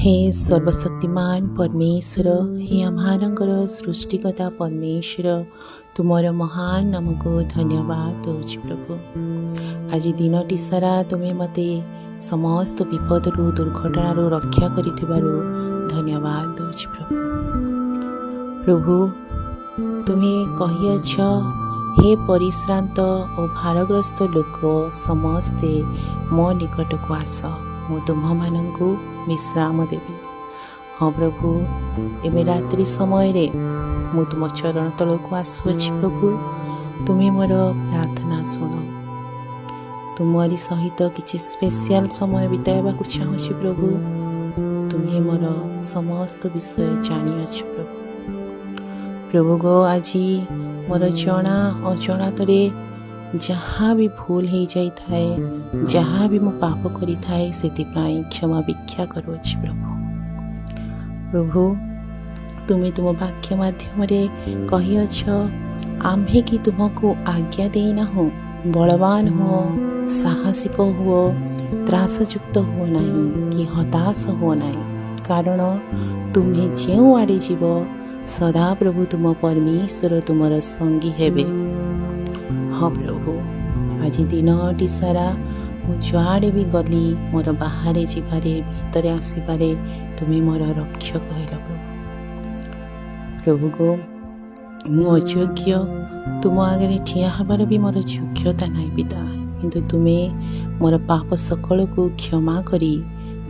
हे सर्वशक्तिमान परमेश्वर, हे आम्हानंकर सृष्टिकर्ता परमेश्वर, तुमर महान नामको धन्यवाद दौची प्रभु। आज दिनटी सारा तुम्हें मते समस्त विपदरू दुर्घटनारू रक्षा करिथिबारू धन्यवाद दौची प्रभु। प्रभु तुम्हें कहिअछ, हे परिश्रांत और भारग्रस्त लोक समस्ते मो निकट को आस, मु तुम्हां विश्राम देवी। हाँ प्रभु, एवं रात्रि समय रे मु तुम चरण तल को आसुअछि प्रभु। तुम्हें मोर प्रार्थना शुण, तुमरी सहित किसी स्पेशल समय बिताइबा चाहूँगी प्रभु। तुम्हें मोर समस्त विषय जानिअछ प्रभु। प्रभु गो आज मोर जना अजणातरे जहाँ भी भूल हो जाई थाए, जहाँ भी मु पाप करी थाए, सेतिपाई क्षमा भिक्षा करुछि प्रभु। प्रभु तुम्हें तुम वाक्य माध्यम कहिअछ, आम्भे कि तुमको आज्ञा देना हो, बलवान हो, साहसिक हो, त्रासयुक्त हो नहीं कि हताश हो नहीं, कारण तुम्हें जो आड़े जीव सदा प्रभु तुम परमेश्वर तुमर संगी हेबे। हाँ प्रभु, आज दिनटी सारा मु जुआड़े भी गली, मोर बाहर जीवारे भीतर आसबारे तुम्हें मोर रक्षक कहल प्रभु। प्रभु गो मु अयोग्य, तुम आगे ठिया हबार भी मोर योग्यता नहीं पिता, किंतु तुम्हें मोर पाप सकल को क्षमा करी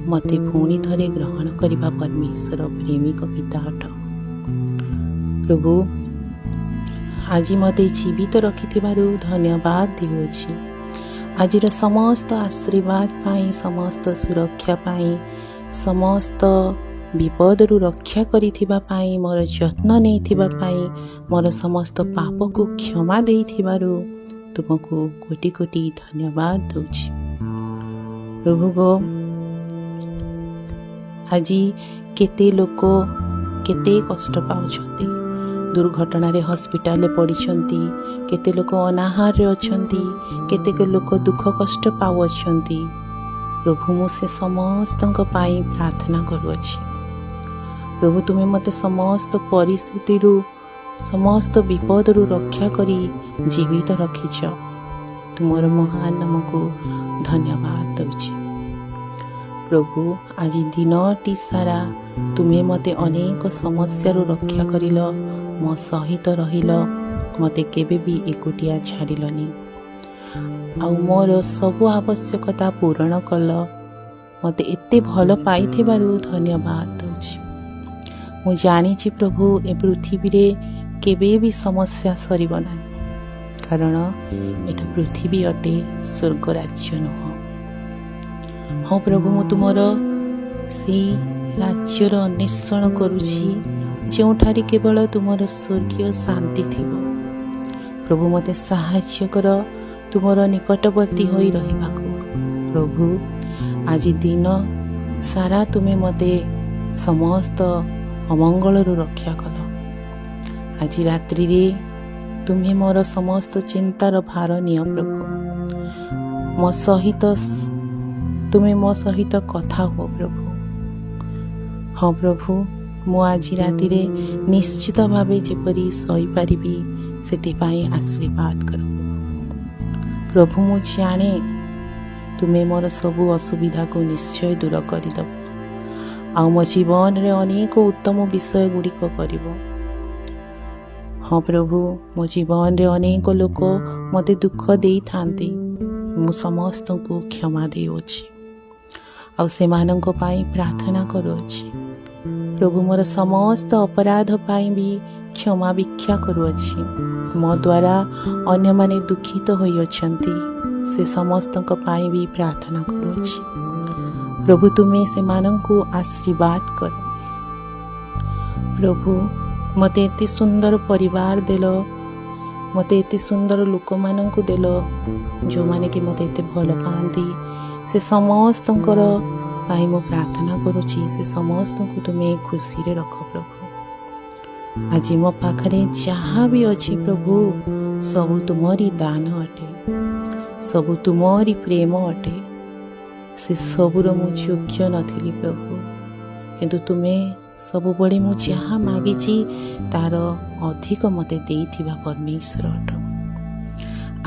मते पुणी थरे ग्रहण करिबा परमेश्वर प्रेमिक पिता हट। प्रभु आज मते जीवित रखिथिबारु धन्यवाद दिउछि। आजिर समस्त आशीर्वाद पाई, समस्त सुरक्षा पाई, समस्त विपदरू रक्षा करिथिबा पाई, मोर जत्न नेइथिबा पाई, मोर समस्त पाप को क्षमा देइथिबारु तुमको कोटि कोटि धन्यवाद दउछि। प्रभु गो आज केते लोक केते कष्ट पाउछन्ति, दुर्घटना रे हॉस्पिटल पड़िछन्ति, केते लोक अनाहार रे अछन्ति, केते लोक दुख कष्ट पाउछन्ति। प्रभु मु से समस्तक पाई प्रार्थना करुछि। प्रभु तुम्हें मते समस्त परिस्थिति समस्त विपदरू रक्षा करी जीवित रखिछ, तुमर महान नाम को धन्यवाद दउछि। प्रभु आज दिनटी सारा तुम्हें मते अनेक समस्या रक्षा करिल, मो सहित रहिल, मते केबे भी एकुटिया छाड़िलनी, आउ मोर सबु आवश्यकता पूरण कल, मते एते भल पाइथिबारु धन्यवाद दउछि। मु जानिछि प्रभु ए पृथ्वी रे केबे भी समस्या सरिब ना, कारण एटा पृथ्वी अटे, स्वर्ग राज्य नुह। हाँ प्रभु मु तुमर से राज्यर अन्वेषण करुछि, जोठारे केवल तुमर स्वर्गीय शांति थिबो। प्रभु मते साहाय्य कर तुमर निकटवर्ती होई रहिबाकू। प्रभु आज दिन सारा तुम्हें मते समस्त अमंगलरू रक्षा कल। आज रात्रि रे तुम्हें मोर समस्त चिंतार भार निय प्रभु। मो सहित तुम्हें मो सहित कथा हो प्रभु। हाँ प्रभु मु आज राति रे निश्चित भावे जेपरी सही पारिबी सेतिपाई आशीर्वाद कर प्रभु। मु जाने तुम्हें मोर सबु असुविधा को निश्चय दूर करदब, आ मो जीवन रे अनेक उत्तम विषय गुड़िक कर। हाँ प्रभु मो जीवन रे अनेक लोक मते दुख दे थांती, मु समस्त को क्षमा देउछि, आ सेमानंक पाई प्रार्थना करुछि। प्रभु मोर समस्त अपराध पाई भी क्षमा भिक्षा करुछि। मो द्वारा अन्य माने दुखित होई अछंती, से समस्तक पाई भी प्रार्थना करुछि। प्रभु तुम्हें सेमानंकु आशीर्वाद कर। प्रभु मते एते सुंदर परिवार देल, मते एते सुंदर लोक मानंकु देल, जो माने कि मते एते भल पाती, से समस्तंकर पाई मो प्रार्थना करुछि। से समस्त को तुम्हें खुशी रे रख प्रभु। आज मो पाखरे जहाँ भी अच्छी प्रभु, सबु तुमरी दान अटे, सबु तुमरी प्रेम अटे। से सबुर मु योग्य नथिली प्रभु, କିନ୍ତୁ ତୁମେ ସବୁବେଳେ ମୁଁ ଯାହା ମାଗିଛି ତାର ଅଧିକ ମୋତେ ଦେଇଥିବା ପରମେଶ୍ୱର ଅଟ।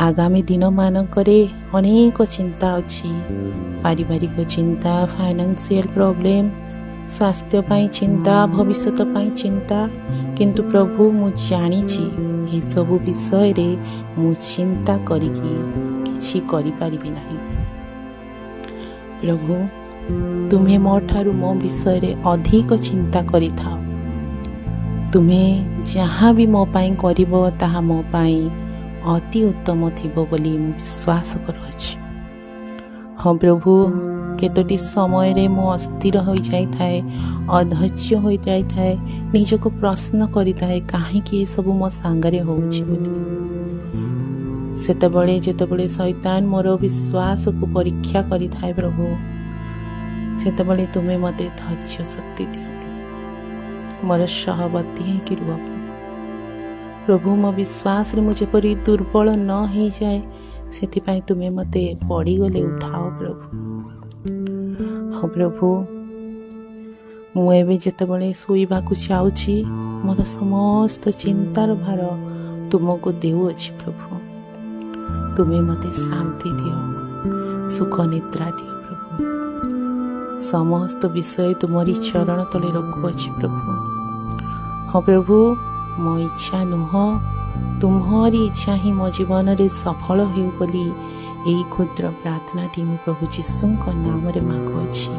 ଆଗାମୀ ଦିନମାନଙ୍କରେ ଅନେକ ଚିନ୍ତା ଅଛି, ପାରିବାରିକ ଚିନ୍ତା, ଫାଇନାନ୍ସିଆଲ ପ୍ରୋବ୍ଲେମ୍, ସ୍ୱାସ୍ଥ୍ୟ ପାଇଁ ଚିନ୍ତା, ଭବିଷ୍ୟତ ପାଇଁ ଚିନ୍ତା। କିନ୍ତୁ ପ୍ରଭୁ ମୁଁ ଜାଣିଛି ଏସବୁ ବିଷୟରେ ମୁଁ ଚିନ୍ତା କରିକି କିଛି କରିପାରିବି ନାହିଁ। ପ୍ରଭୁ ତୁମେ ମୋ ଠାରୁ ମୋ ବିଷୟରେ ଅଧିକ ଚିନ୍ତା କରିଥାଅ। ତୁମେ ଯାହା ବି ମୋ ପାଇଁ କରିବ ତାହା ମୋ ପାଇଁ ଅତି ଉତ୍ତମ ଥିବ ବୋଲି ମୁଁ ବିଶ୍ୱାସ କରୁଅଛି। ହଁ ପ୍ରଭୁ, କେତୋଟି ସମୟରେ ମୁଁ ଅସ୍ଥିର ହୋଇଯାଇଥାଏ, ଅଧୈର୍ଯ୍ୟ ହୋଇଯାଇଥାଏ, ନିଜକୁ ପ୍ରଶ୍ନ କରିଥାଏ କାହିଁକି ଏସବୁ ମୋ ସାଙ୍ଗରେ ହେଉଛି ବୋଲି। ସେତେବେଳେ ଯେତେବେଳେ ଶୈତାନ ମୋର ବିଶ୍ୱାସକୁ ପରୀକ୍ଷା କରିଥାଏ ପ୍ରଭୁ, ସେତେବେଳେ ତୁମେ ମୋତେ ଧୈର୍ଯ୍ୟ ଶକ୍ତି ଦିଅ, ମୋର ସହବର୍ତ୍ତୀ ହେଇକି ରୁହ ପ୍ରଭୁ। ମୋ ବିଶ୍ୱାସରେ ମୁଁ ଯେପରି ଦୁର୍ବଳ ନ ହେଇଯାଏ ସେଥିପାଇଁ ତୁମେ ମୋତେ ପଡ଼ିଗଲେ ଉଠାଅ ପ୍ରଭୁ। ହଁ ପ୍ରଭୁ, ମୁଁ ଏବେ ଯେତେବେଳେ ଶୋଇବାକୁ ଯାଉଛି ମୋର ସମସ୍ତ ଚିନ୍ତାର ଭାର ତୁମକୁ ଦେଉଅଛି ପ୍ରଭୁ। ତୁମେ ମୋତେ ଶାନ୍ତି ଦିଅ, ସୁଖ ନିଦ୍ରା ଦିଅ ପ୍ରଭୁ। ସମସ୍ତ ବିଷୟ ତୁମରି ଚରଣ ତଳେ ରଖୁଅଛି ପ୍ରଭୁ। ହଁ ପ୍ରଭୁ, ମୋ ଇଚ୍ଛା ନୁହଁ, ତୁମରି ଇଚ୍ଛା ହିଁ ମୋ ଜୀବନରେ ସଫଳ ହେଉ ବୋଲି ଏହି କ୍ଷୁଦ୍ର ପ୍ରାର୍ଥନାଟି ମୁଁ ପ୍ରଭୁ ଯୀଶୁଙ୍କ ନାମରେ ମାଗୁଅଛି।